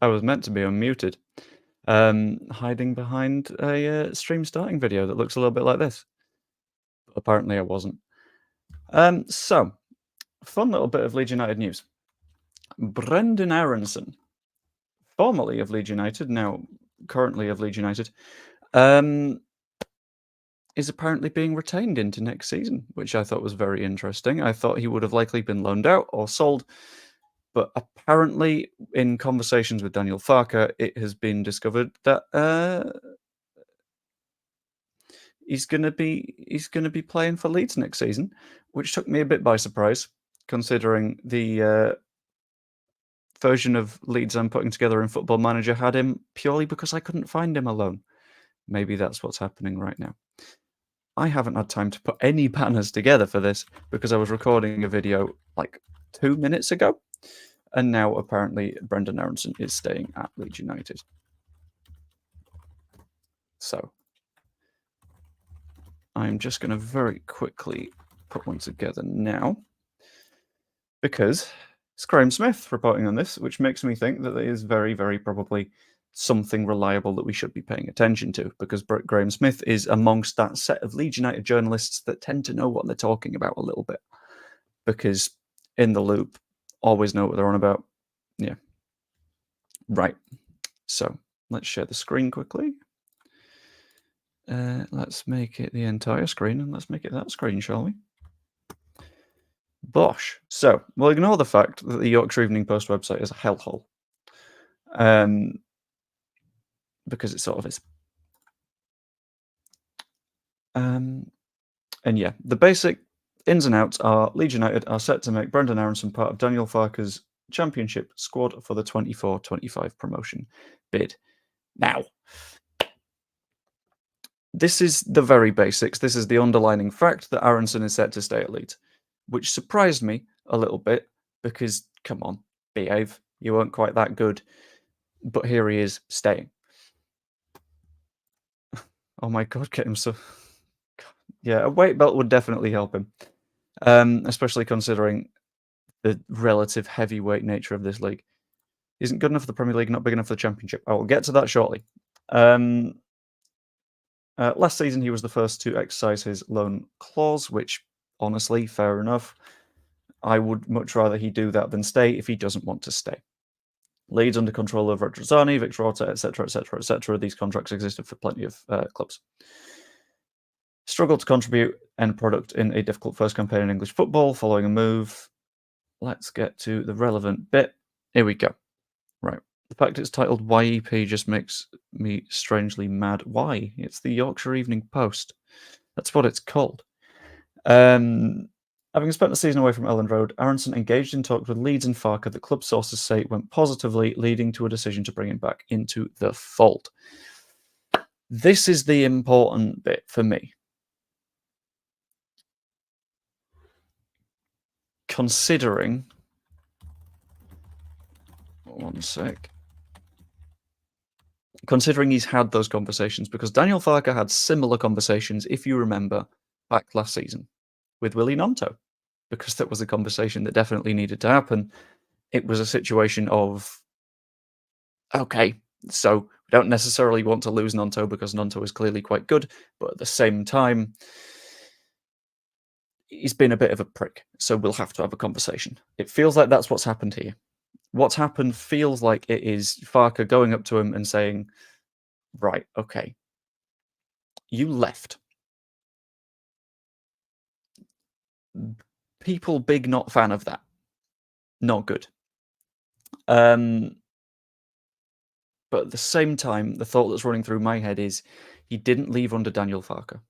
I was meant to be unmuted. Hiding behind a stream starting video that looks a little bit like this. Apparently I wasn't. So, fun little bit of Leeds United news. Brenden Aaronson, formerly of Leeds United, now currently of Leeds United, is apparently being retained into next season, which I thought was very interesting. I thought he would have likely been loaned out or sold, but apparently in conversations with Daniel Farke, it has been discovered that he's going to be playing for Leeds next season, which took me a bit by surprise, considering the version of Leeds I'm putting together in Football Manager had him purely because I couldn't find him alone. Maybe that's what's happening right now. I haven't had time to put any banners together for this because I was recording a video like 2 minutes ago, and now apparently Brenden Aaronson is staying at Leeds United. So I'm just going to very quickly put one together now because it's Graham Smith reporting on this, which makes me think that there is very, very probably something reliable that we should be paying attention to, because Graham Smith is amongst that set of Leeds United journalists that tend to know what they're talking about a little bit, because in the loop, always know what they're on about. Yeah. Right. So let's share the screen quickly. Let's make it the entire screen, and let's make it that screen, shall we? Bosh. So we'll ignore the fact that the Yorkshire Evening Post website is a hellhole. Because it sort of is. And yeah, the basic ins and outs are Leeds United are set to make Brendon Aaronson part of Daniel Farke's championship squad for the 24-25 promotion bid. Now, this is the very basics. This is the underlining fact that Aaronson is set to stay at Leeds, which surprised me a little bit because, come on, behave. You weren't quite that good. But here he is staying. Oh my God, get him so... Yeah, a weight belt would definitely help him, especially considering the relative heavyweight nature of this league. He isn't good enough for the Premier League, not big enough for the Championship. I will get to that shortly. Last season, he was the first to exercise his loan clause, which, honestly, fair enough. I would much rather he do that than stay if he doesn't want to stay. Leeds under control of Retrozani, Victor Orta, etc., etc., etc. These contracts existed for plenty of clubs. Struggled to contribute end product in a difficult first campaign in English football following a move. Let's get to the relevant bit. Here we go. Right. The fact it's titled YEP just makes me strangely mad. Why? It's the Yorkshire Evening Post. That's what it's called. Having spent the season away from Elland Road, Aaronson engaged in talks with Leeds and Farke that club sources say went positively, leading to a decision to bring him back into the fold. This is the important bit for me. Considering... One sec. Considering he's had those conversations, because Daniel Farke had similar conversations, if you remember, back last season with Willie Gnonto, because that was a conversation that definitely needed to happen. It was a situation of, okay, so we don't necessarily want to lose Gnonto because Gnonto is clearly quite good, but at the same time, he's been a bit of a prick, so we'll have to have a conversation. It feels like that's what's happened here. What's happened feels like it is Farke going up to him and saying, right, okay, you left. People big not fan of that. Not good. But at the same time, the thought that's running through my head is he didn't leave under Daniel Farke.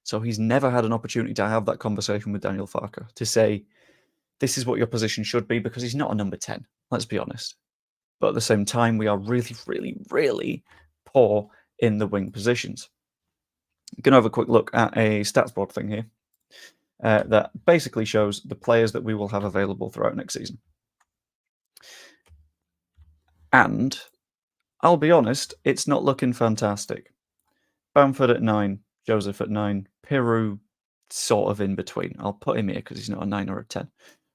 So he's never had an opportunity to have that conversation with Daniel Farke to say, this is what your position should be, because he's not a number 10, let's be honest. But at the same time, we are really, really, really poor in the wing positions. I'm going to have a quick look at a stats board thing here that basically shows the players that we will have available throughout next season. And I'll be honest, it's not looking fantastic. Bamford at 9, Joseph at 9, Piru sort of in between. I'll put him here because he's not a 9 or a 10.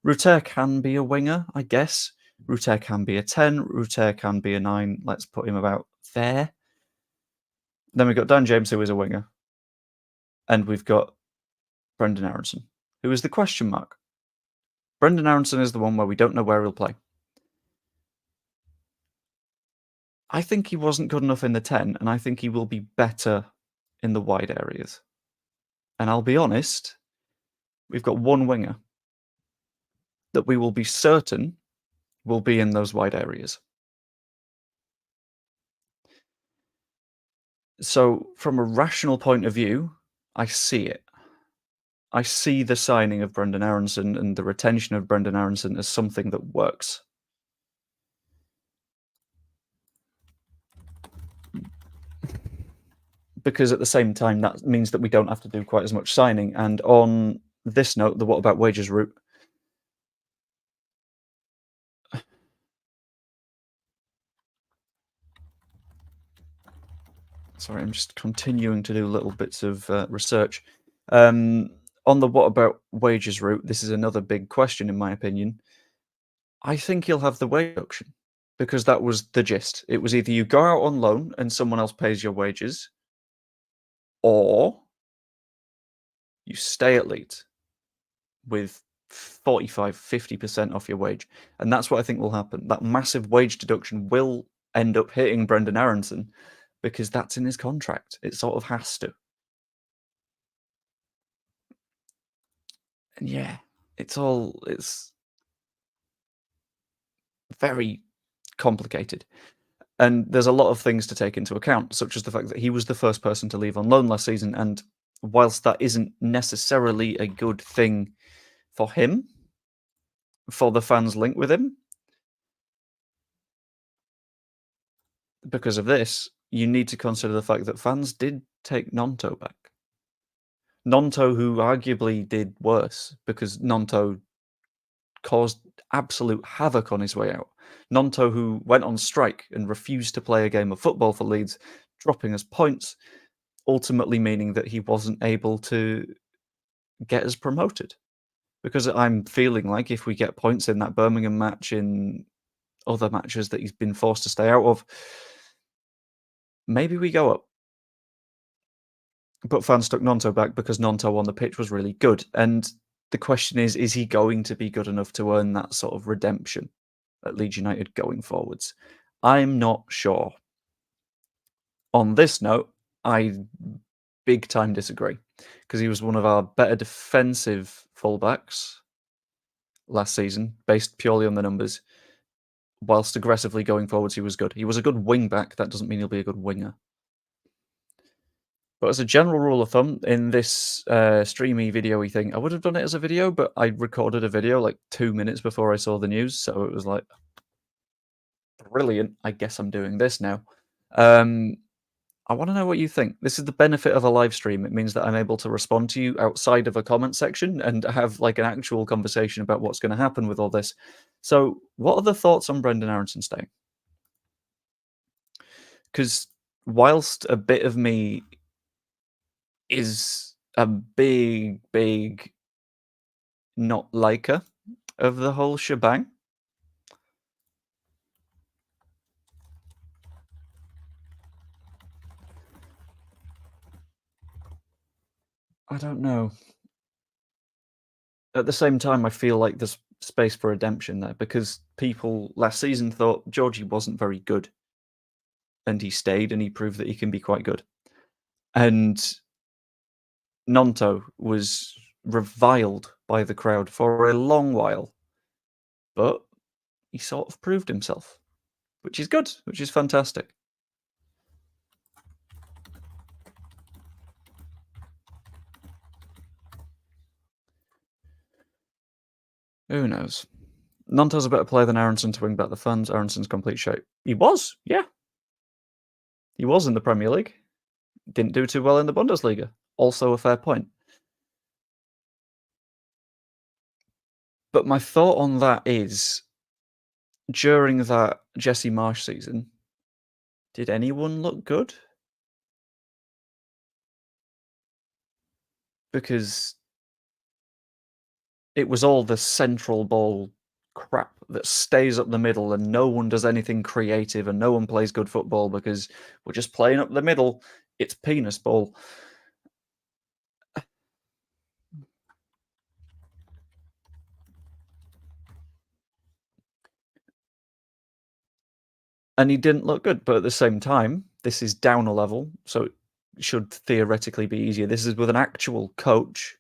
Ruter can be a winger, I guess, Ruter can be a 10. Ruter can be a 9. Let's put him about there. Then we've got Dan James, who is a winger. And we've got Brenden Aaronson, who is the question mark. Brendon Aaronson is the one where we don't know where he'll play. I think he wasn't good enough in the 10, and I think he will be better in the wide areas. And I'll be honest, we've got one winger that we will be certain will be in those wide areas. So, from a rational point of view, I see it. I see the signing of Brenden Aaronson and the retention of Brenden Aaronson as something that works. Because at the same time, that means that we don't have to do quite as much signing. And on this note, the what about wages route. Sorry, I'm just continuing to do little bits of research. On the what about wages route, this is another big question, in my opinion. I think he'll have the wage reduction because that was the gist. It was either you go out on loan and someone else pays your wages, or you stay at Leeds with 45, 50% off your wage. And that's what I think will happen. That massive wage deduction will end up hitting Brenden Aaronson because that's in his contract. It sort of has to. And yeah, it's very complicated. And there's a lot of things to take into account, such as the fact that he was the first person to leave on loan last season. And whilst that isn't necessarily a good thing for him, for the fans linked with him, because of this, you need to consider the fact that fans did take Nonto back. Nonto, who arguably did worse, because Nonto caused absolute havoc on his way out. Nonto, who went on strike and refused to play a game of football for Leeds, dropping us points, ultimately meaning that he wasn't able to get us promoted. Because I'm feeling like if we get points in that Birmingham match, in other matches that he's been forced to stay out of, maybe we go up. But fans stuck Nonto back because Nonto on the pitch was really good. And the question is he going to be good enough to earn that sort of redemption at Leeds United going forwards? I'm not sure. On this note, I big time disagree because he was one of our better defensive fullbacks last season, based purely on the numbers. Whilst aggressively going forwards, he was good. He was a good wing back. That doesn't mean he'll be a good winger. But as a general rule of thumb, in this streamy video-y thing, I would have done it as a video, but I recorded a video like 2 minutes before I saw the news, so it was like, brilliant, I guess I'm doing this now. I want to know what you think. This is the benefit of a live stream. It means that I'm able to respond to you outside of a comment section and have like an actual conversation about what's going to happen with all this. So what are the thoughts on Brenden Aaronson staying? Because whilst a bit of me is a big not liker of the whole shebang, I don't know. At the same time, I feel like there's space for redemption there because people last season thought Georgie wasn't very good. And he stayed and he proved that he can be quite good. And Nonto was reviled by the crowd for a long while. But he sort of proved himself, which is good, which is fantastic. Who knows? Nonto's a better player than Aaronson to wing back the funds. Aaronson's complete shape. He was, yeah. He was in the Premier League. Didn't do too well in the Bundesliga. Also a fair point. But my thought on that is, during that Jesse Marsch season, did anyone look good? Because it was all the central ball crap that stays up the middle and no one does anything creative and no one plays good football because we're just playing up the middle. It's penis ball. And he didn't look good, but at the same time, this is down a level, so it should theoretically be easier. This is with an actual coach,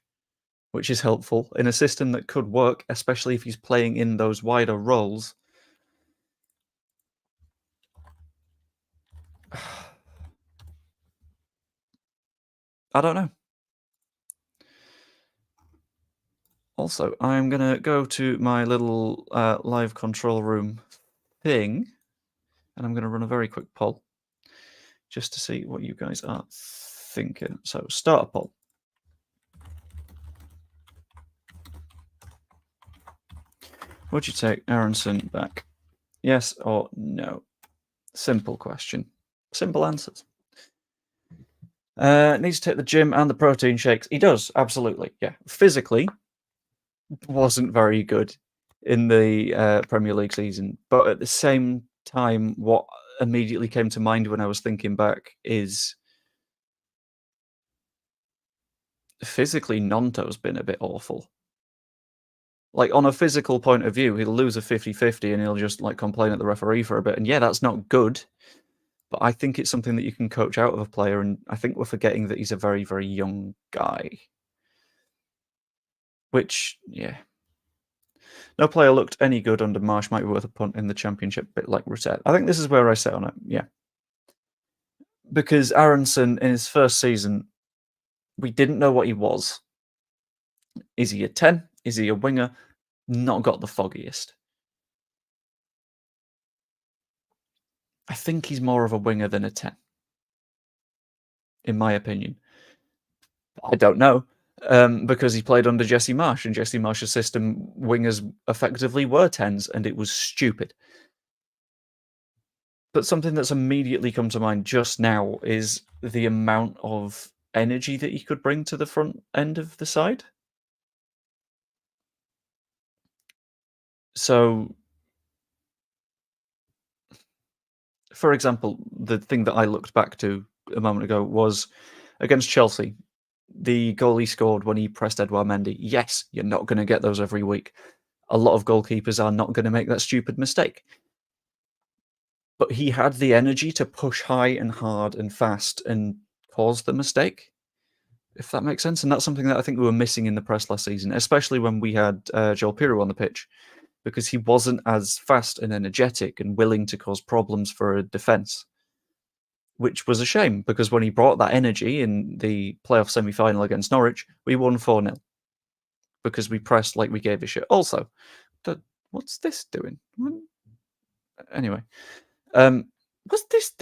which is helpful in a system that could work, especially if he's playing in those wider roles. I don't know. Also, I'm going to go to my little live control room thing, and I'm going to run a very quick poll just to see what you guys are thinking. So, start a poll. Would you take Aaronson back? Yes or no? Simple question. Simple answers. Needs to take the gym and the protein shakes. He does, absolutely. Yeah. Physically, wasn't very good in the Premier League season. But at the same time, what immediately came to mind when I was thinking back is physically, Nonto's been a bit awful. Like, on a physical point of view, he'll lose a 50-50 and he'll just, like, complain at the referee for a bit. And yeah, that's not good. But I think it's something that you can coach out of a player, and I think we're forgetting that he's a very, very young guy. Which, yeah. No player looked any good under Marsch, might be worth a punt in the Championship, bit like Rousset. I think this is where I sit on it, yeah. Because Aaronson, in his first season, we didn't know what he was. Is he a 10? Is he a winger? Not got the foggiest. I think he's more of a winger than a 10, in my opinion. I don't know, because he played under Jesse Marsch, and Jesse Marsch's system, wingers effectively were 10s, and it was stupid. But something that's immediately come to mind just now is the amount of energy that he could bring to the front end of the side. So, for example, the thing that I looked back to a moment ago was against Chelsea, the goal he scored when he pressed Edouard Mendy. Yes, you're not going to get those every week. A lot of goalkeepers are not going to make that stupid mistake. But he had the energy to push high and hard and fast and cause the mistake, if that makes sense. And that's something that I think we were missing in the press last season, especially when we had Joel Pirou on the pitch, because he wasn't as fast and energetic and willing to cause problems for a defence, which was a shame, because when he brought that energy in the playoff semi-final against Norwich, we won 4-0 because we pressed like we gave a shit. Also, what's this doing? Anyway. What's this?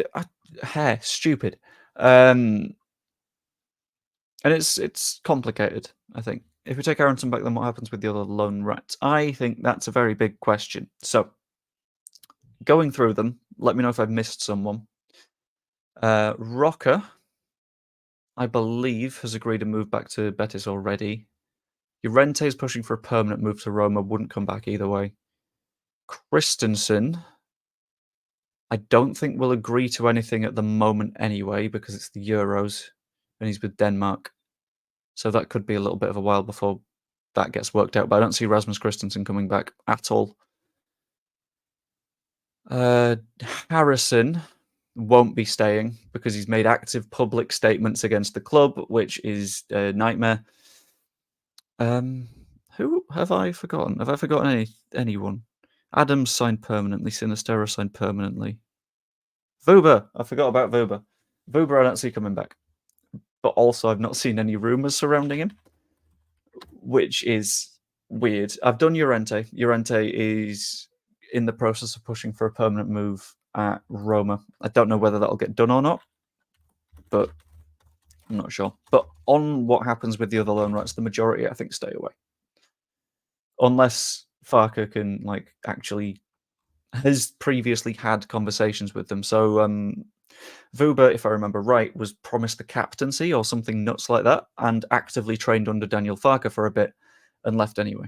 Hair, stupid. And it's complicated, I think. If we take Aaronson back, then what happens with the other lone rats? I think that's a very big question. So, going through them, let me know if I've missed someone. Rocker, I believe, has agreed to move back to Betis already. Llorente is pushing for a permanent move to Roma, wouldn't come back either way. Christensen, I don't think we'll agree to anything at the moment anyway, because it's the Euros and he's with Denmark. So that could be a little bit of a while before that gets worked out. But I don't see Rasmus Christensen coming back at all. Harrison won't be staying because he's made active public statements against the club, which is a nightmare. Who have I forgotten? Have I forgotten anyone? Adams signed permanently. Sinistero signed permanently. Vuba! I forgot about Vuba. Vuba I don't see coming back. But also I've not seen any rumours surrounding him, which is weird. I've done Llorente. Llorente is in the process of pushing for a permanent move at Roma. I don't know whether that'll get done or not, but I'm not sure. But on what happens with the other loan rights, the majority, I think, stay away. Unless Farke can, like, actually has previously had conversations with them. So Vuba, if I remember right, was promised the captaincy or something nuts like that, and actively trained under Daniel Farke for a bit and left anyway.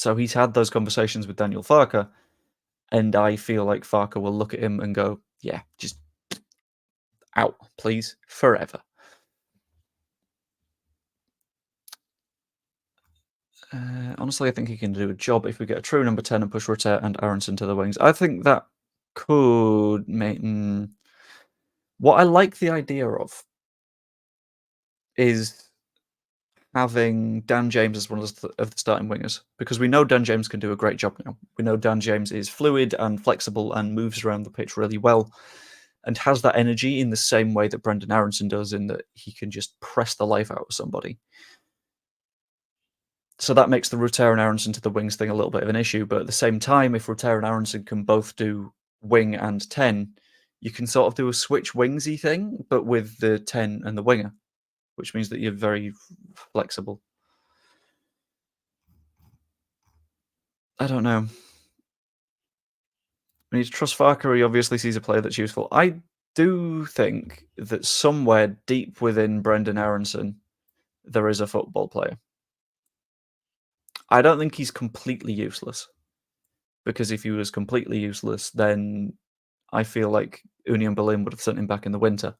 So he's had those conversations with Daniel Farke, and I feel like Farke will look at him and go, yeah, just out, please, forever. Honestly, I think he can do a job if we get a true number 10 and push Rutter and Aaronson to the wings. I think that could make... What I like the idea of is having Dan James as one of the starting wingers, because we know Dan James can do a great job now. We know Dan James is fluid and flexible and moves around the pitch really well and has that energy in the same way that Brenden Aaronson does, in that he can just press the life out of somebody. So that makes the Rutter and Aaronson to the wings thing a little bit of an issue, but at the same time, if Rutter and Aaronson can both do wing and 10, you can sort of do a switch wingsy thing, but with the 10 and the winger, which means that you're very flexible. I don't know. We need to trust Farke. He obviously sees a player that's useful. I do think that somewhere deep within Brenden Aaronson, there is a football player. I don't think he's completely useless, because if he was completely useless, then I feel like Union Berlin would have sent him back in the winter.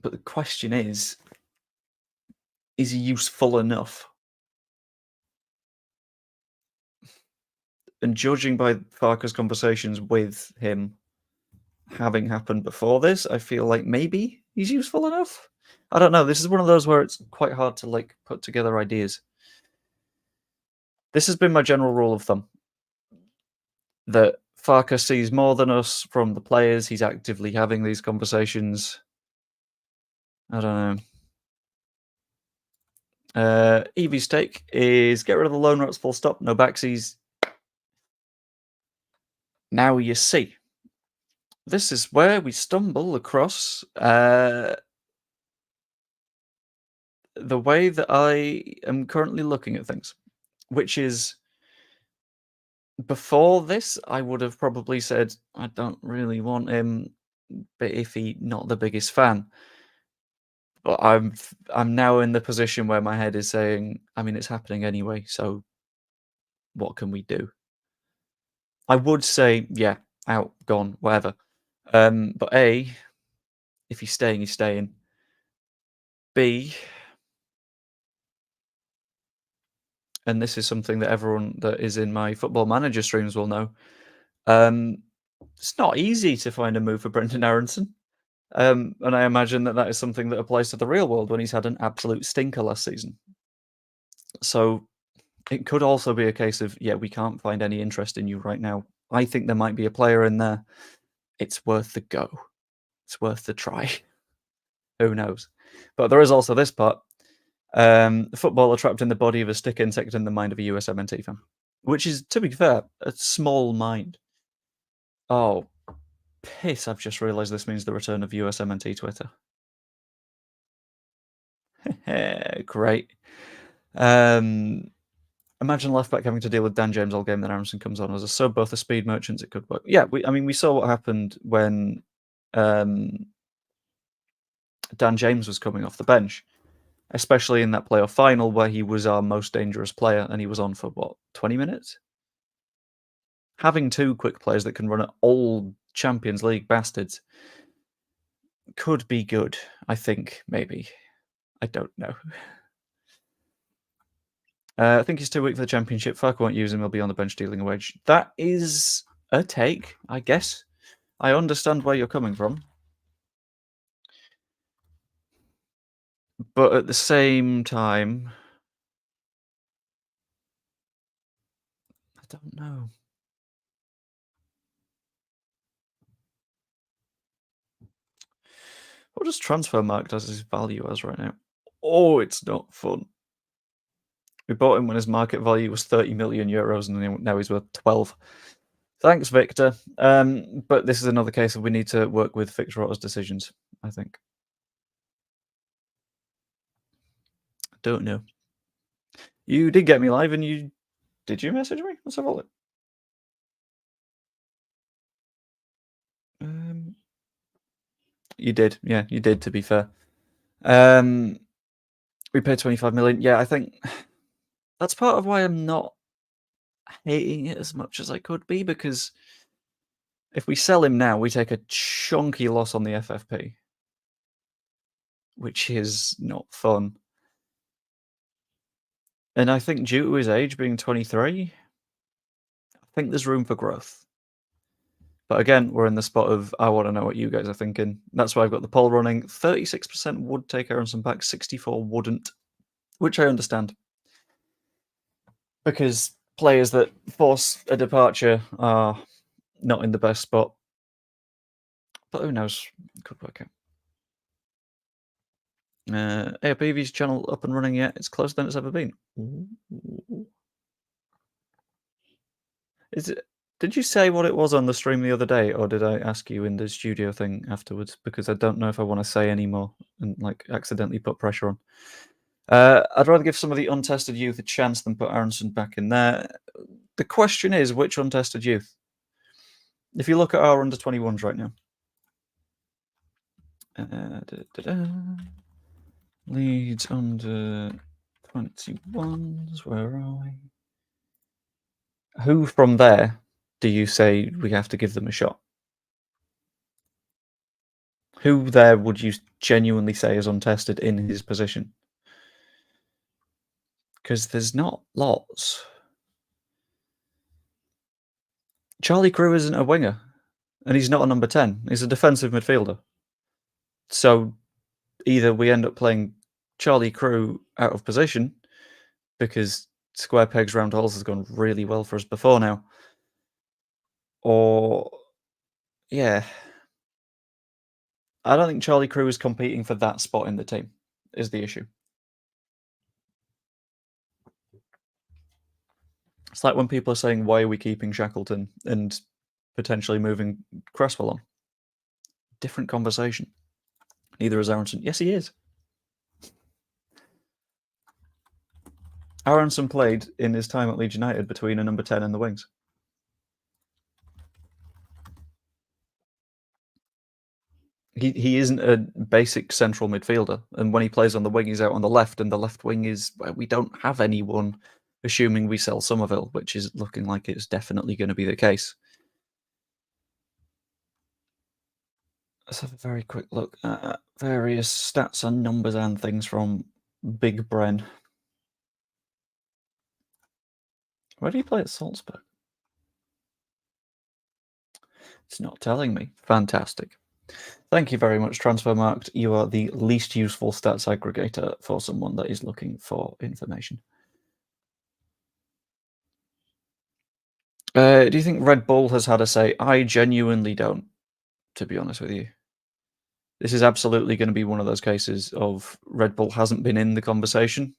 But the question is he useful enough? And judging by Farke's conversations with him having happened before this, I feel like maybe he's useful enough. I don't know. This is one of those where it's quite hard to like put together ideas. This has been my general rule of thumb, that Farke sees more than us from the players. He's actively having these conversations. I don't know. Evie's take is get rid of the loan routes, full stop, no backsies. Now you see. This is where we stumble across the way that I am currently looking at things, which is, before this, I would have probably said, I don't really want him, but if he not the biggest fan. But I'm now in the position where my head is saying, I mean, it's happening anyway, so what can we do? I would say, yeah, out, gone, whatever. But A, if he's staying, he's staying. B, and this is something that everyone that is in my Football Manager streams will know, it's not easy to find a move for Brenden Aaronson. And I imagine that is something that applies to the real world when he's had an absolute stinker last season. So it could also be a case of, yeah, we can't find any interest in you right now. I think there might be a player in there. It's worth the go. It's worth the try. Who knows? But there is also this part. A footballer trapped in the body of a stick insect in the mind of a USMNT fan. Which is, to be fair, a small mind. Oh, piss, I've just realised this means the return of USMNT Twitter. Great. Imagine left back having to deal with Dan James all game, then Aaronson comes on as a sub, both the speed merchants, it could work. Yeah, we saw what happened when Dan James was coming off the bench, especially in that playoff final where he was our most dangerous player and he was on for, what, 20 minutes? Having two quick players that can run at old Champions League bastards could be good, I think, maybe. I don't know. I think he's too weak for the Championship. Farke won't use him. He'll be on the bench dealing a wage. That is a take, I guess. I understand where you're coming from. But at the same time, I don't know. What does Transfermarkt as his value as right now? Oh, it's not fun. We bought him when his market value was 30 million euros, and now he's worth 12. Thanks, Victor. But this is another case of we need to work with Victor Otto's decisions, I think. Don't know. You did get me live, and you... Did you message me? Let's have a look. You did. Yeah, you did, to be fair. We paid 25 million. Yeah, I think that's part of why I'm not hating it as much as I could be, because if we sell him now, we take a chunky loss on the FFP, which is not fun. And I think due to his age being 23, I think there's room for growth. But again, we're in the spot of, I want to know what you guys are thinking. That's why I've got the poll running. 36% would take Aaronson back, 64% wouldn't, which I understand. Because players that force a departure are not in the best spot. But who knows? Could work out. AOPV's channel up and running yet? It's closer than it's ever been. Ooh. Is it? Did you say what it was on the stream the other day, or did I ask you in the studio thing afterwards? Because I don't know if I want to say any more and like accidentally put pressure on. I'd rather give some of the untested youth a chance than put Aaronson back in there. The question is, which untested youth? If you look at our under 21s right now, Leeds under 21s. Where are we? Who from there do you say we have to give them a shot? Who there would you genuinely say is untested in his position? Because there's not lots. Charlie Crew isn't a winger, and he's not a number 10. He's a defensive midfielder. So either we end up playing Charlie Crew out of position, because square pegs round holes has gone really well for us before now, or yeah, I don't think Charlie Crew is competing for that spot in the team, is the issue. It's like when people are saying, why are we keeping Shackleton and potentially moving Cresswell on? Different conversation. Neither is Aaronson. Yes, he is. Aaronson played in his time at Leeds United between a number 10 and the wings. He isn't a basic central midfielder, and when he plays on the wing, he's out on the left, and the left wing is where we don't have anyone, assuming we sell Somerville, which is looking like it's definitely going to be the case. Let's have a very quick look at various stats and numbers and things from Big Bren. Where do you play at Salzburg? It's not telling me. Fantastic. Thank you very much, Transfermarkt. You are the least useful stats aggregator for someone that is looking for information. Do you think Red Bull has had a say? I genuinely don't, to be honest with you. This is absolutely going to be one of those cases of Red Bull hasn't been in the conversation,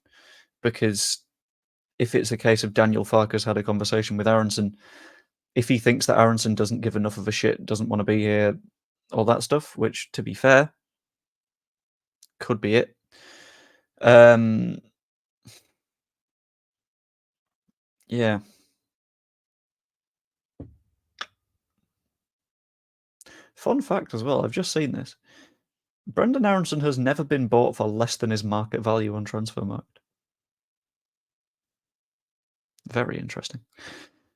because if it's a case of Daniel Farker's had a conversation with Aaronson, if he thinks that Aaronson doesn't give enough of a shit, doesn't want to be here, all that stuff, which, to be fair, could be it. Yeah. Fun fact as well, I've just seen this. Brenden Aaronson has never been bought for less than his market value on Transfermarkt. Very interesting.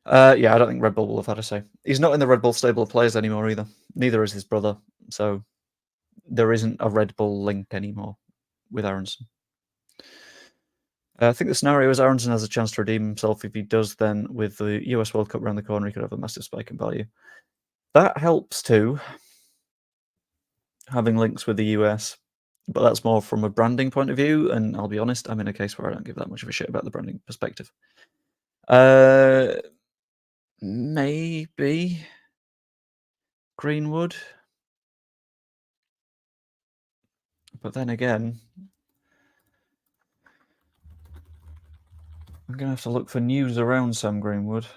Yeah, I don't think Red Bull will have had a say. He's not in the Red Bull stable of players anymore either. Neither is his brother. So there isn't a Red Bull link anymore with Aaronson. I think the scenario is Aaronson has a chance to redeem himself. If he does, then with the US World Cup around the corner, he could have a massive spike in value. That helps too, having links with the US. But that's more from a branding point of view, and I'll be honest, I'm in a case where I don't give that much of a shit about the branding perspective. Maybe Greenwood. But then again, I'm going to have to look for news around Sam Greenwood.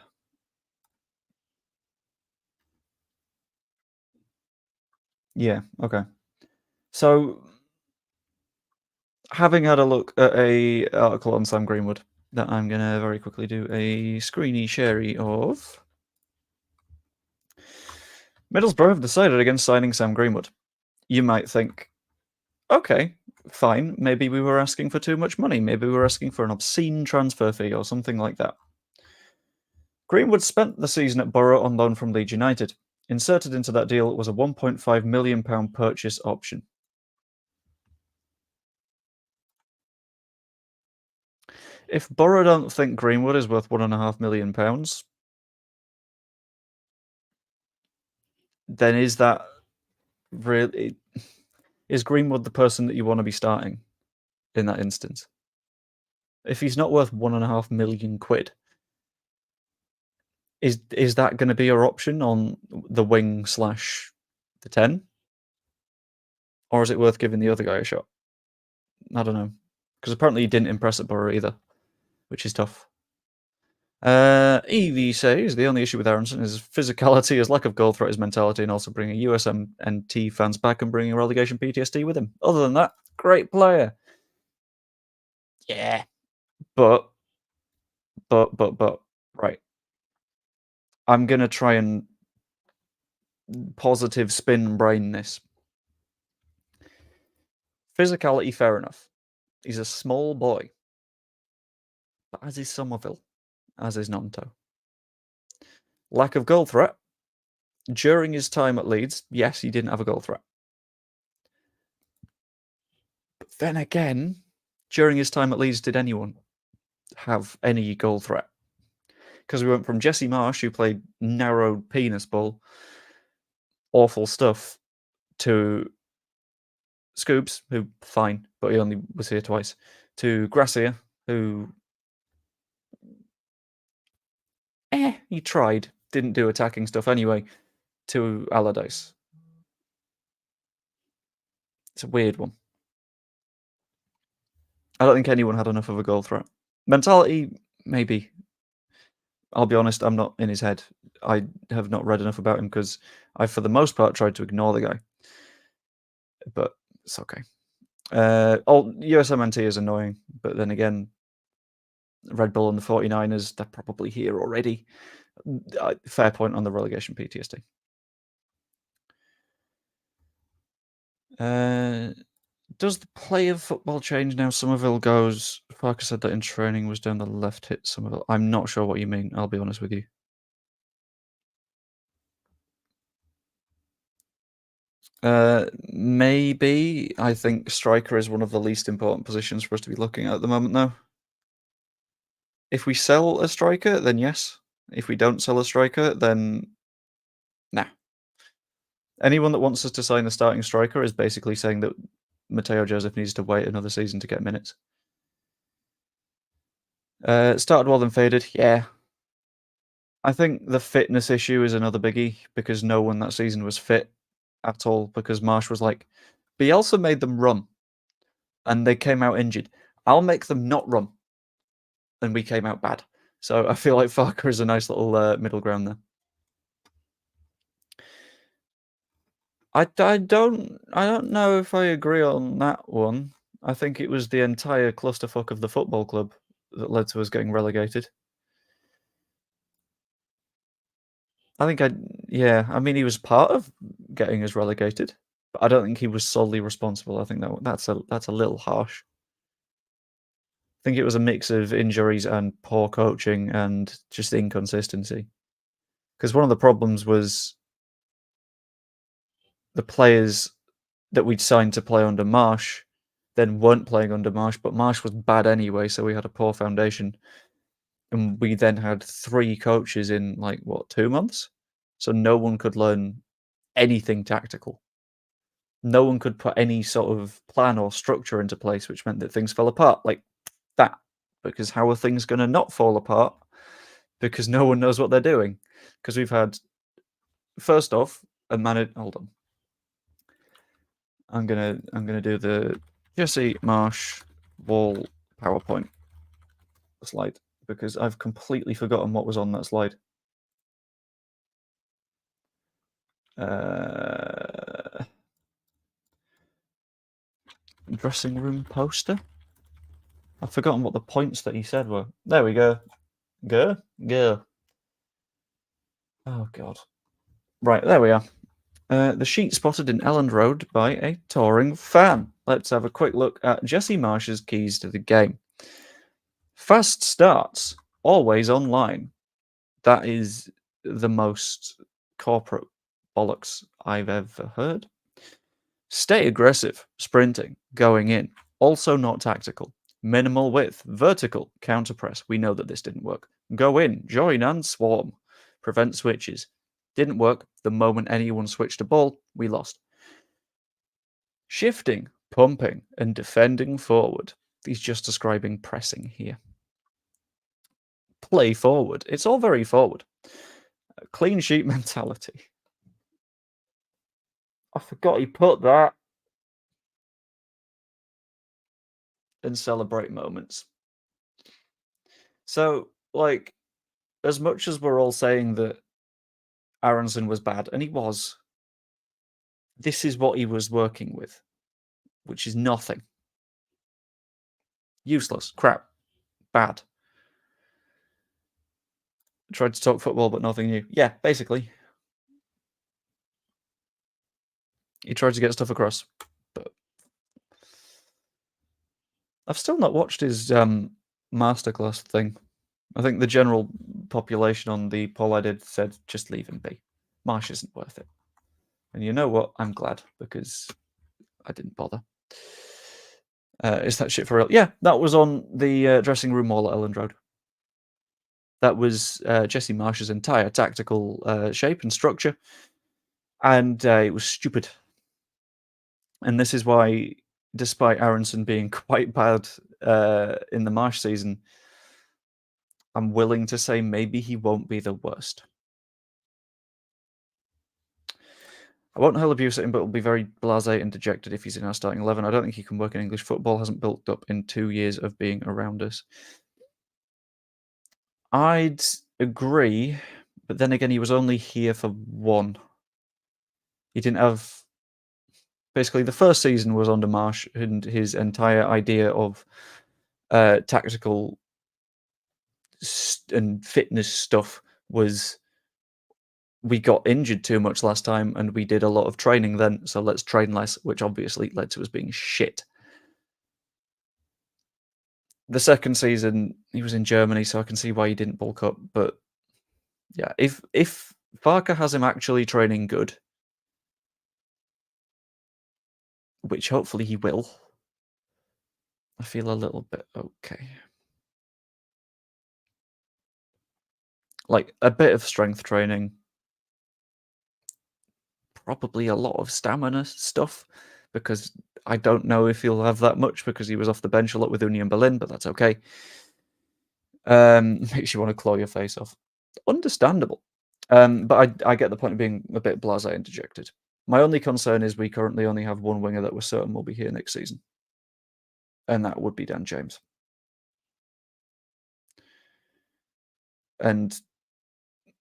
Yeah, okay. So, having had a look at a article on Sam Greenwood, that I'm going to very quickly do a screeny sharey of. Middlesbrough have decided against signing Sam Greenwood. You might think, okay, fine, maybe we were asking for too much money. Maybe we were asking for an obscene transfer fee or something like that. Greenwood spent the season at Borough on loan from Leeds United. Inserted into that deal was a £1.5 million purchase option. If Borough don't think Greenwood is worth £1.5 million, then is that really... Is Greenwood the person that you want to be starting in that instance? If he's not worth £1.5 million, is that going to be your option on the wing / the 10? Or is it worth giving the other guy a shot? I don't know. Because apparently he didn't impress at Borough either, which is tough. Evie says the only issue with Aaronson is his physicality, his lack of goal threat, his mentality, and also bringing USMNT fans back and bringing relegation PTSD with him. Other than that, great player. Yeah. But, right. I'm going to try and positive spin brain this. Physicality, fair enough. He's a small boy. But as is Somerville, as is Nanto. Lack of goal threat. During his time at Leeds, yes, he didn't have a goal threat. But then again, during his time at Leeds, did anyone have any goal threat? Because we went from Jesse Marsch, who played narrow penis ball, awful stuff, to Scoobs, who fine, but he only was here twice, to Gracia, who he tried, didn't do attacking stuff anyway, to Allardyce. It's a weird one. I don't think anyone had enough of a goal threat. Mentality, maybe. I'll be honest, I'm not in his head. I have not read enough about him because I, for the most part, tried to ignore the guy. But it's okay. USMNT is annoying, but then again, Red Bull and the 49ers, they're probably here already. Fair point on the relegation PTSD. Does the play of football change now? Somerville goes. Parker said that in training was down the left hit Somerville. I'm not sure what you mean, I'll be honest with you. Maybe. I think striker is one of the least important positions for us to be looking at the moment, though. If we sell a striker, then yes. If we don't sell a striker, then nah. Anyone that wants us to sign a starting striker is basically saying that Mateo Joseph needs to wait another season to get minutes. Started well then faded, yeah. I think the fitness issue is another biggie because no one that season was fit at all because Marsch was like, Bielsa made them run and they came out injured. I'll make them not run. And we came out bad. So I feel like Farker is a nice little middle ground there. I don't know if I agree on that one. I think it was the entire clusterfuck of the football club that led to us getting relegated. I mean, he was part of getting us relegated, but I don't think he was solely responsible. I think that's a little harsh. I think it was a mix of injuries and poor coaching and just inconsistency. Because one of the problems was the players that we'd signed to play under Marsch then weren't playing under Marsch, but Marsch was bad anyway, so we had a poor foundation. And we then had 3 coaches in, 2 months? So no one could learn anything tactical. No one could put any sort of plan or structure into place, which meant that things fell apart like that. Because how are things going to not fall apart? Because no one knows what they're doing. Because we've had, first off, a manager. Hold on. I'm gonna do the Jesse Marsch wall PowerPoint slide because I've completely forgotten what was on that slide. Dressing room poster. I've forgotten what the points that he said were. There we go. Go. Oh god. Right, there we are. The sheet spotted in Elland Road by a touring fan. Let's have a quick look at Jesse Marsch's keys to the game. Fast starts, always online. That is the most corporate bollocks I've ever heard. Stay aggressive, sprinting, going in. Also not tactical. Minimal width, vertical, counter press. We know that this didn't work. Go in, join and swarm. Prevent switches. Didn't work. The moment anyone switched a ball, we lost. Shifting, pumping, and defending forward. He's just describing pressing here. Play forward. It's all very forward. Clean sheet mentality. I forgot he put that. And celebrate moments. So, like, as much as we're all saying that Aaronson was bad, and he was, this is what he was working with, which is nothing. Useless, crap, bad. Tried to talk football, but nothing new. Yeah, basically. He tried to get stuff across, but I've still not watched his masterclass thing. I think the general population on the poll I did said just leave him be. Marsch isn't worth it. And you know what? I'm glad, because I didn't bother. Is that shit for real? Yeah, that was on the dressing room wall at Elland Road. That was Jesse Marsch's entire tactical shape and structure, and it was stupid. And this is why, despite Aaronson being quite bad in the Marsch season, I'm willing to say maybe he won't be the worst. I won't hurl abuse at him, but will be very blasé and dejected if he's in our starting 11. I don't think he can work in English football. Hasn't built up in 2 years of being around us. I'd agree, but then again, he was only here for 1. He didn't have... Basically, the first season was under Marsch, and his entire idea of tactical and fitness stuff was, we got injured too much last time, and we did a lot of training then, so let's train less, which obviously led to us being shit. The second season, he was in Germany, so I can see why he didn't bulk up, but yeah, if Farke has him actually training good, which hopefully he will, I feel a little bit okay. Like, a bit of strength training, probably a lot of stamina stuff, because I don't know if he'll have that much, because he was off the bench a lot with Union Berlin, but that's okay. Makes you want to claw your face off. Understandable. But I get the point of being a bit blasé and dejected. My only concern is we currently only have one winger that we're certain will be here next season. And that would be Dan James. And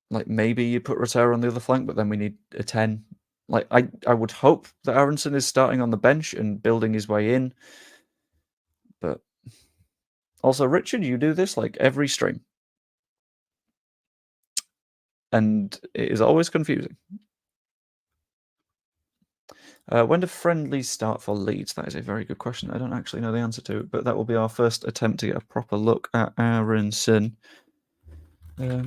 like, maybe you put Rotero on the other flank, but then we need a 10. Like, I would hope that Aaronson is starting on the bench and building his way in. But also, Richard, you do this like every stream. And it is always confusing. When do friendlies start for Leeds? That is a very good question. I don't actually know the answer to it, but that will be our first attempt to get a proper look at Aaronson. I'll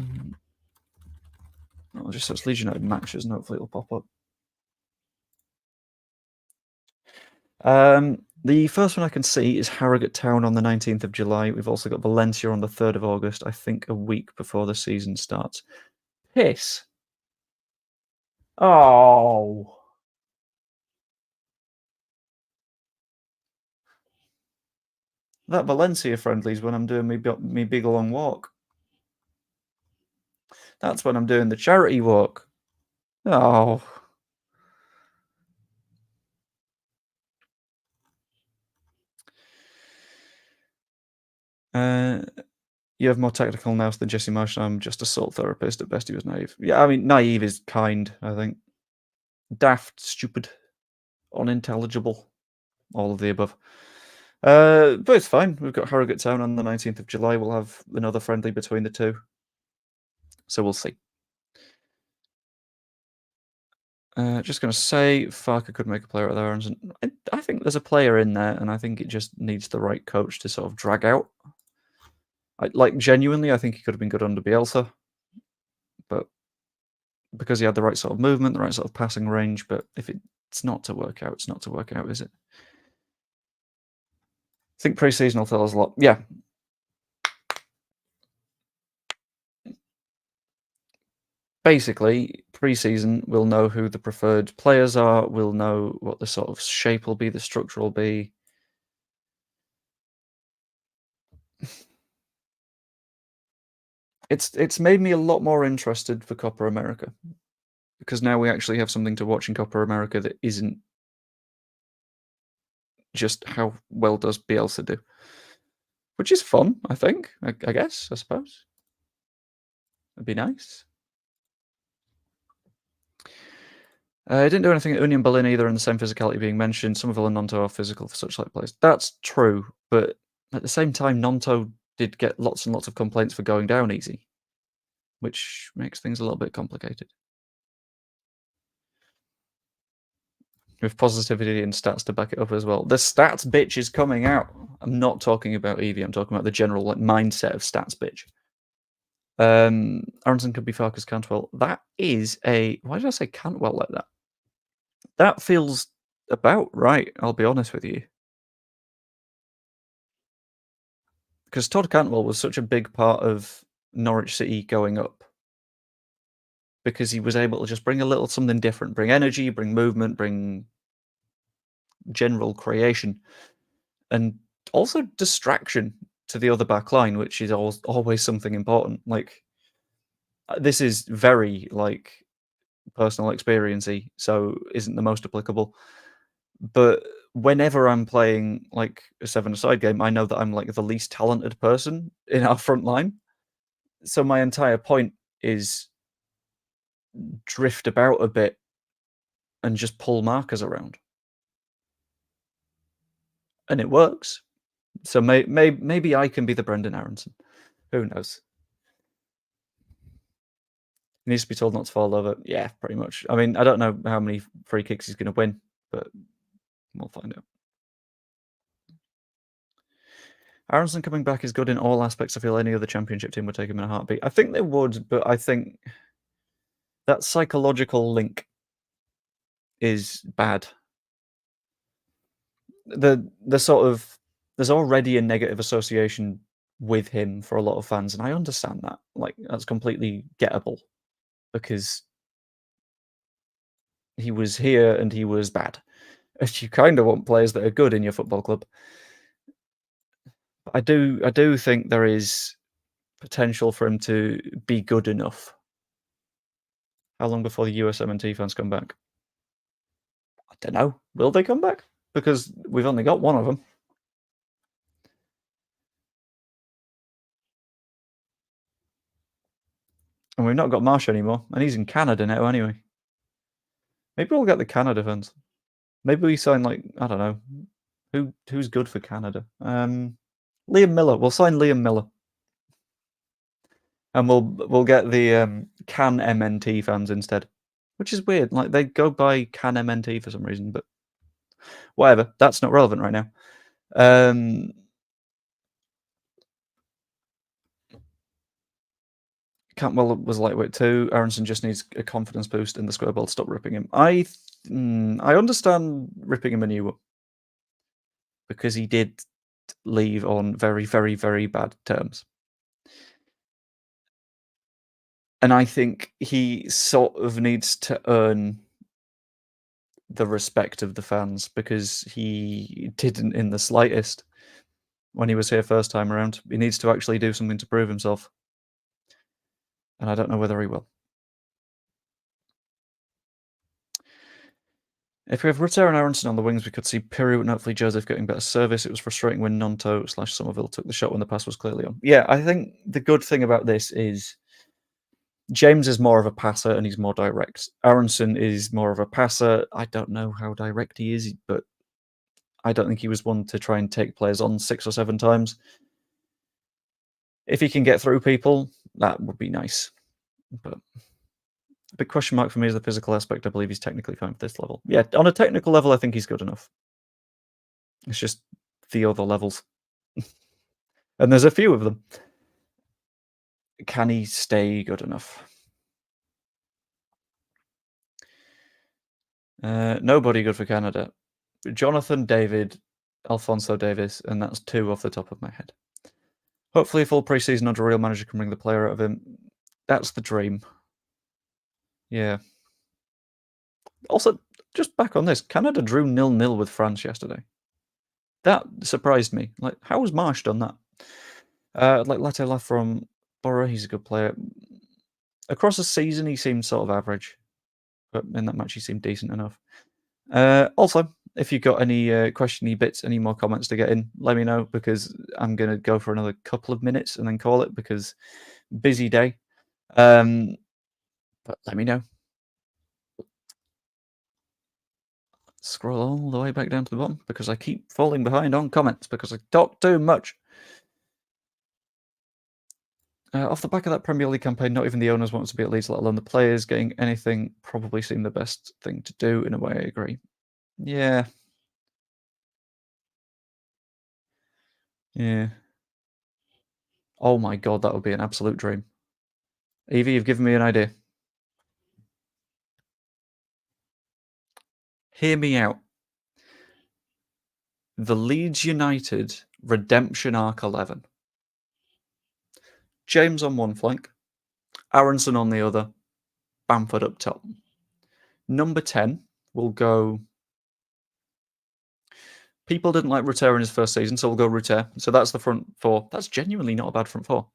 just search Leeds United matches and hopefully it'll pop up. The first one I can see is Harrogate Town on the 19th of July. We've also got Valencia on the 3rd of August, I think a week before the season starts. Piss. Oh. That Valencia friendly's when I'm doing me big long walk. That's when I'm doing the charity walk. Oh. You have more tactical nous than Jesse Marsch. I'm just a salt therapist. At best, he was naive. Yeah, I mean, naive is kind, I think. Daft, stupid, unintelligible. All of the above. But it's fine. We've got Harrogate Town on the 19th of July. We'll have another friendly between the two. So we'll see. Just going to say, Farker could make a player out of there. Aaronson. I think there's a player in there, and I think it just needs the right coach to sort of drag out. Genuinely, I think he could have been good under Bielsa, but because he had the right sort of movement, the right sort of passing range. But if it's not to work out, it's not to work out, is it? I think preseason will tell us a lot. Yeah. Basically, preseason, we'll know who the preferred players are. We'll know what the sort of shape will be, the structure will be. It's made me a lot more interested for Copa America, because now we actually have something to watch in Copa America that isn't just how well does Bielsa do, which is fun. I think. I guess. I suppose it'd be nice. I didn't do anything at Union Berlin either in the same physicality being mentioned. Some of Villa Nonto are physical for such like players. That's true, but at the same time, Nonto did get lots and lots of complaints for going down easy, which makes things a little bit complicated. With positivity and stats to back it up as well. The stats bitch is coming out. I'm not talking about Evie. I'm talking about the general mindset of stats bitch. Aaronson could be Farkas Cantwell. That is a... Why did I say Cantwell like that? That feels about right, I'll be honest with you. Because Todd Cantwell was such a big part of Norwich City going up. Because he was able to just bring a little something different. Bring energy, bring movement, bring general creation. And also distraction to the other back line, which is always something important. This is very, personal experience-y, so isn't the most applicable. But whenever I'm playing, a 7-a-side game, I know that I'm, the least talented person in our front line. So my entire point is drift about a bit and just pull markers around. And it works. So maybe I can be the Brenden Aaronson. Who knows? He needs to be told not to fall over. Yeah, pretty much. I mean, I don't know how many free kicks he's going to win, but we'll find out. Aaronson coming back is good in all aspects. I feel any other championship team would take him in a heartbeat. I think they would, but I think that psychological link is bad. The sort of... There's already a negative association with him for a lot of fans, and I understand that. That's completely gettable, because he was here and he was bad. And you kind of want players that are good in your football club. I do think there is potential for him to be good enough. How long before the USMNT fans come back? I don't know. Will they come back? Because we've only got one of them. And we've not got Marsch anymore. And he's in Canada now anyway. Maybe we'll get the Canada fans. Maybe we sign, I don't know. Who's good for Canada? Liam Miller. We'll sign Liam Miller. And we'll get the Can MNT fans instead. Which is weird. They go by Can MNT for some reason, but whatever. That's not relevant right now. Cantwell was lightweight too. Aaronson just needs a confidence boost in the square ball to stop ripping him. I understand ripping him a new one, because he did leave on very, very, very bad terms. And I think he sort of needs to earn the respect of the fans, because he didn't in the slightest when he was here first time around. He needs to actually do something to prove himself. And I don't know whether he will. If we have Rutter and Aaronson on the wings, we could see Piru and hopefully Joseph getting better service. It was frustrating when Nonto/Somerville took the shot when the pass was clearly on. Yeah, I think the good thing about this is James is more of a passer and he's more direct. Aaronson is more of a passer. I don't know how direct he is, but I don't think he was one to try and take players on 6 or 7 times. If he can get through people, that would be nice. But The big question mark for me is the physical aspect. I believe he's technically fine for this level. Yeah, on a technical level, I think he's good enough. It's just the other levels. And there's a few of them. Can he stay good enough? Nobody good for Canada. Jonathan David, Alphonso Davis, and that's 2 off the top of my head. Hopefully a full pre-season under a real manager can bring the player out of him. That's the dream. Yeah. Also, just back on this, Canada drew 0-0 with France yesterday. That surprised me. Like, how has Marsch done that? Like Latela from Borough, he's a good player. Across the season, he seemed sort of average, but in that match, he seemed decent enough. Also, if you've got any questiony bits, any more comments to get in, let me know, because I'm going to go for another couple of minutes and then call it, because busy day. But let me know. Scroll all the way back down to the bottom, because I keep falling behind on comments, because I talk too much. Off the back of that Premier League campaign, not even the owners want to be at Leeds, let alone the players. Getting anything probably seemed the best thing to do. In a way, I agree. Yeah. Yeah. Oh my god, that would be an absolute dream. Evie, you've given me an idea. Hear me out. The Leeds United Redemption Arc 11. James on one flank, Aaronson on the other, Bamford up top. Number 10 will go... People didn't like Rutter in his first season, so we'll go Rutter. So that's the front 4. That's genuinely not a bad front 4.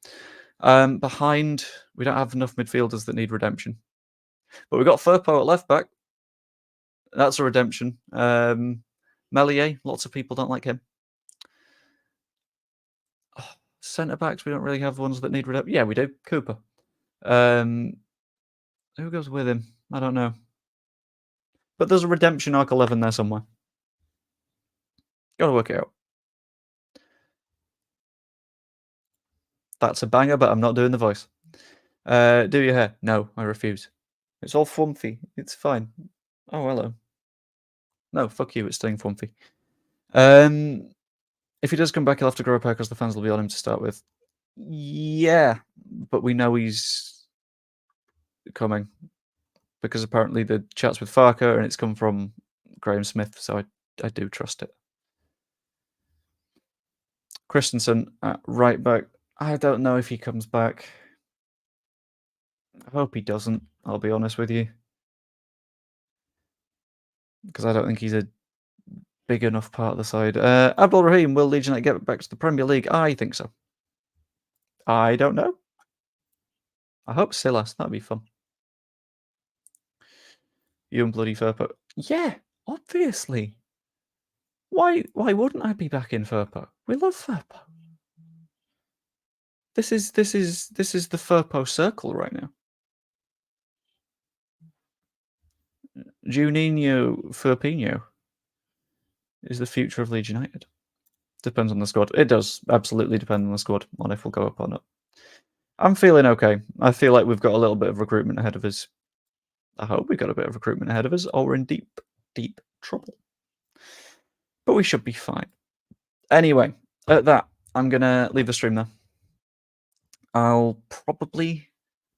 Behind, we don't have enough midfielders that need redemption. But we've got Firpo at left back. That's a redemption. Melier, lots of people don't like him. Oh, centre backs, we don't really have ones that need redemption. Yeah, we do. Cooper. Who goes with him? I don't know. But there's a redemption arc 11 there somewhere. Gotta work it out. That's a banger, but I'm not doing the voice. Do your hair? No, I refuse. It's all flumpy. It's fine. Oh, hello. No, fuck you. It's staying flumpy. If he does come back, he'll have to grow a pair because the fans will be on him to start with. Yeah, but we know he's coming because apparently the chat's with Farker and it's come from Graham Smith, so I do trust it. Christensen at right back. I don't know if he comes back. I hope he doesn't, I'll be honest with you. Because I don't think he's a big enough part of the side. Abdul Rahim, will Leeds United get back to the Premier League? I think so. I don't know. I hope Silas. That'd be fun. Young bloody Firpo. Yeah, obviously. Why wouldn't I be back in Firpo? We love Firpo. This is the Firpo circle right now. Juninho Firpino is the future of Leeds United. Depends on the squad. It does absolutely depend on the squad, on if we'll go up or not. I'm feeling okay. I feel like we've got a little bit of recruitment ahead of us. I hope we've got a bit of recruitment ahead of us, or we're in deep, deep trouble. But we should be fine. Anyway, at that, I'm going to leave the stream there. I'll probably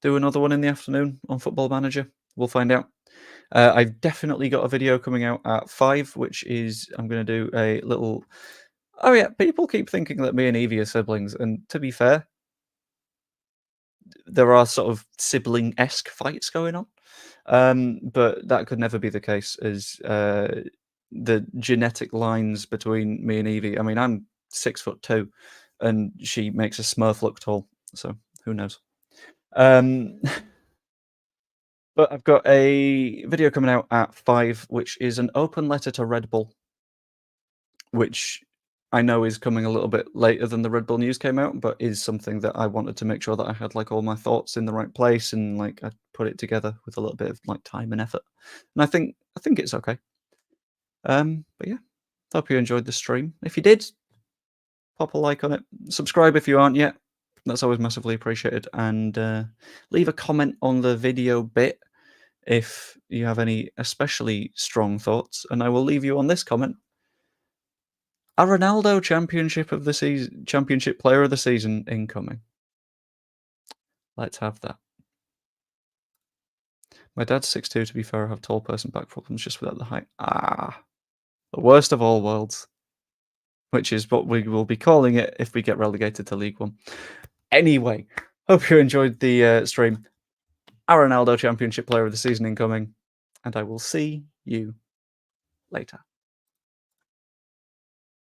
do another one in the afternoon on Football Manager. We'll find out. I've definitely got a video coming out at 5, which is I'm going to do a little... Oh yeah, people keep thinking that me and Evie are siblings, and to be fair, there are sort of sibling-esque fights going on. But that could never be the case, as the genetic lines between me and Evie. I mean, I'm 6'2", and she makes a Smurf look tall, so who knows? But I've got a video coming out at 5, which is an open letter to Red Bull, which I know is coming a little bit later than the Red Bull news came out, but is something that I wanted to make sure that I had like all my thoughts in the right place, and like I put it together with a little bit of like time and effort. And I think it's okay. But yeah, hope you enjoyed the stream. If you did, pop a like on it. Subscribe if you aren't yet. That's always massively appreciated. And leave a comment on the video bit. if you have any especially strong thoughts, and I will leave you on this comment. A Ronaldo championship of the season, championship player of the season incoming. Let's have that. My dad's 6'2", to be fair. I have tall person back problems just without the height. The worst of all worlds. Which is what we will be calling it if we get relegated to League One. Anyway, hope you enjoyed the stream. A Ronaldo championship player of the season incoming. And I will see you later.